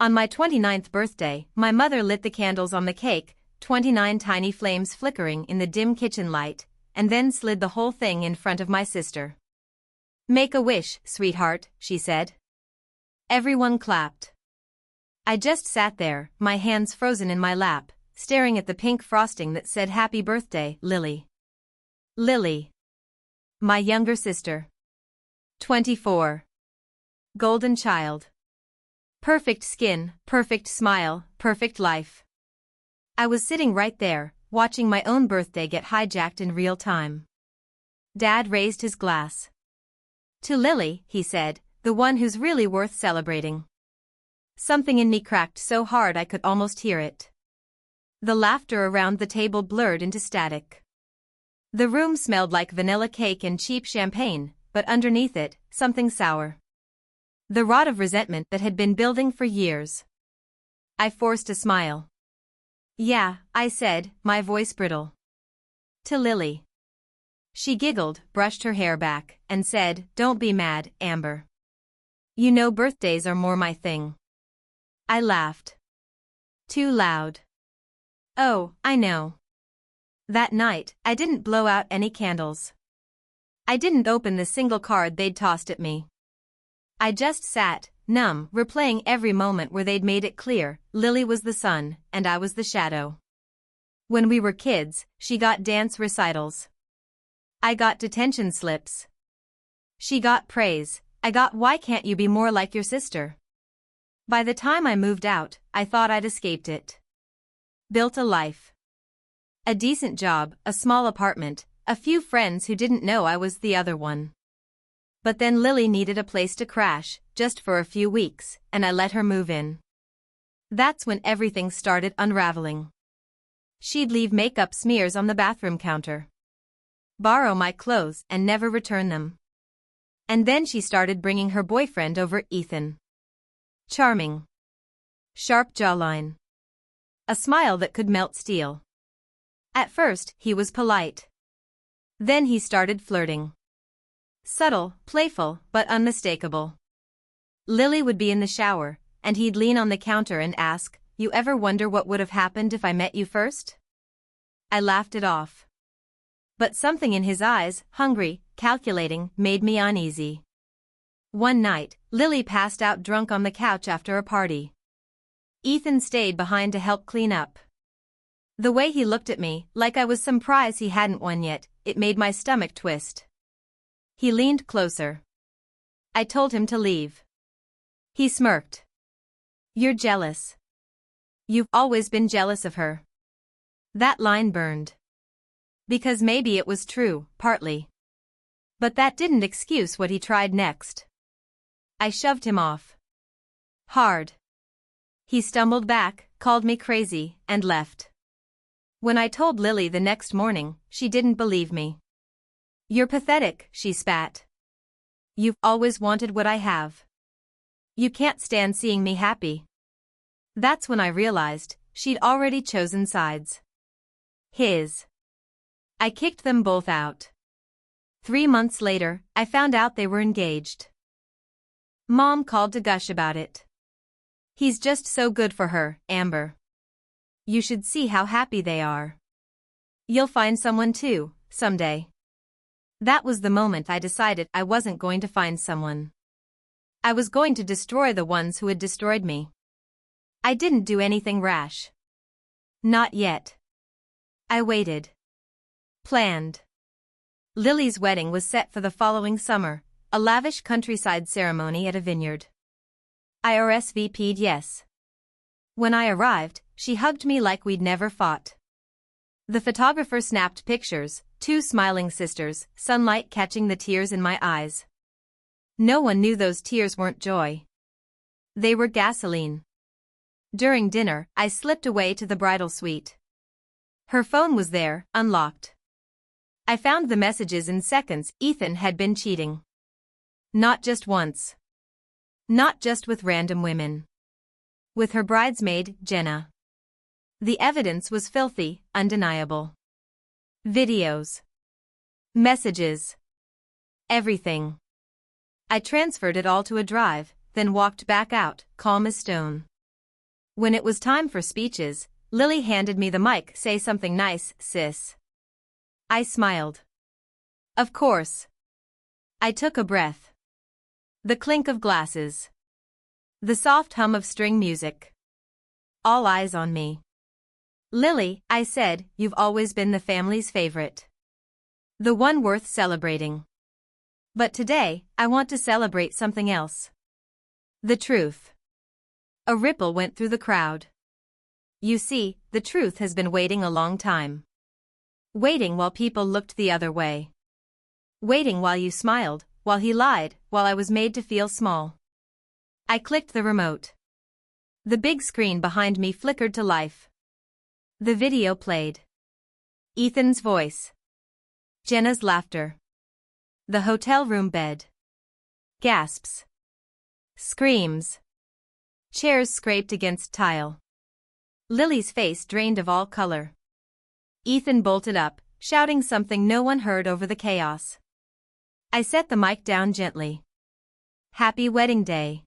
On my 29th birthday, my mother lit the candles on the cake, 29 tiny flames flickering in the dim kitchen light, and then slid the whole thing in front of my sister. "Make a wish, sweetheart," she said. Everyone clapped. I just sat there, my hands frozen in my lap, staring at the pink frosting that said "Happy Birthday, Lily." Lily. My younger sister. 24. Golden child. Perfect skin, perfect smile, perfect life. I was sitting right there, watching my own birthday get hijacked in real time. Dad raised his glass. "To Lily," he said, "the one who's really worth celebrating." Something in me cracked so hard I could almost hear it. The laughter around the table blurred into static. The room smelled like vanilla cake and cheap champagne, but underneath it, something sour. The rot of resentment that had been building for years. I forced a smile. "Yeah," I said, my voice brittle. "To Lily." She giggled, brushed her hair back, and said, "Don't be mad, Amber. You know birthdays are more my thing." I laughed. Too loud. "Oh, I know." That night, I didn't blow out any candles. I didn't open the single card they'd tossed at me. I just sat, numb, replaying every moment where they'd made it clear, Lily was the sun, and I was the shadow. When we were kids, she got dance recitals. I got detention slips. She got praise, I got "Why can't you be more like your sister?" By the time I moved out, I thought I'd escaped it. Built a life. A decent job, a small apartment, a few friends who didn't know I was the other one. But then Lily needed a place to crash, just for a few weeks, and I let her move in. That's when everything started unraveling. She'd leave makeup smears on the bathroom counter. Borrow my clothes and never return them. And then she started bringing her boyfriend over, Ethan. Charming. Sharp jawline. A smile that could melt steel. At first, he was polite. Then he started flirting. Subtle, playful, but unmistakable. Lily would be in the shower, and he'd lean on the counter and ask, "You ever wonder what would have happened if I met you first?" I laughed it off. But something in his eyes, hungry, calculating, made me uneasy. One night, Lily passed out drunk on the couch after a party. Ethan stayed behind to help clean up. The way he looked at me, like I was some prize he hadn't won yet, it made my stomach twist. He leaned closer. I told him to leave. He smirked. "You're jealous. You've always been jealous of her." That line burned. Because maybe it was true, partly. But that didn't excuse what he tried next. I shoved him off. Hard. He stumbled back, called me crazy, and left. When I told Lily the next morning, she didn't believe me. "You're pathetic," she spat. "You've always wanted what I have. You can't stand seeing me happy." That's when I realized, she'd already chosen sides. His. I kicked them both out. 3 months later, I found out they were engaged. Mom called to gush about it. "He's just so good for her, Amber. You should see how happy they are. You'll find someone too, someday." That was the moment I decided I wasn't going to find someone. I was going to destroy the ones who had destroyed me. I didn't do anything rash. Not yet. I waited. Planned. Lily's wedding was set for the following summer, a lavish countryside ceremony at a vineyard. I RSVP'd yes. When I arrived, she hugged me like we'd never fought. The photographer snapped pictures, 2 smiling sisters, sunlight catching the tears in my eyes. No one knew those tears weren't joy. They were gasoline. During dinner, I slipped away to the bridal suite. Her phone was there, unlocked. I found the messages in seconds. Ethan had been cheating. Not just once. Not just with random women. With her bridesmaid, Jenna. The evidence was filthy, undeniable. Videos. Messages. Everything. I transferred it all to a drive, then walked back out, calm as stone. When it was time for speeches, Lily handed me the mic. Say something nice, sis. I smiled. Of course. I took a breath. The clink of glasses. The soft hum of string music. All eyes on me. Lily, I said, you've always been the family's favorite. The one worth celebrating. But today, I want to celebrate something else. The truth. A ripple went through the crowd. You see, the truth has been waiting a long time. Waiting while people looked the other way. Waiting while you smiled, while he lied, while I was made to feel small. I clicked the remote. The big screen behind me flickered to life. The video played. Ethan's voice. Jenna's laughter. The hotel room bed. Gasps. Screams. Chairs scraped against tile. Lily's face drained of all color. Ethan bolted up, shouting something no one heard over the chaos. I set the mic down gently. Happy wedding day.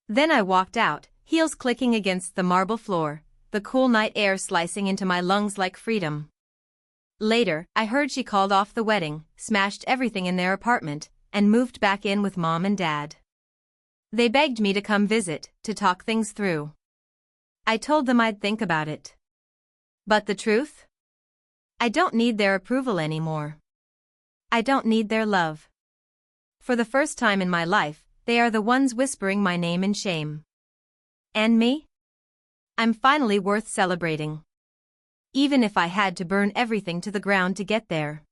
Then I walked out, heels clicking against the marble floor, the cool night air slicing into my lungs like freedom. Later, I heard she called off the wedding, smashed everything in their apartment, and moved back in with Mom and Dad. They begged me to come visit, to talk things through. I told them I'd think about it. But the truth? I don't need their approval anymore. I don't need their love. For the first time in my life, they are the ones whispering my name in shame. And me? I'm finally worth celebrating. Even if I had to burn everything to the ground to get there.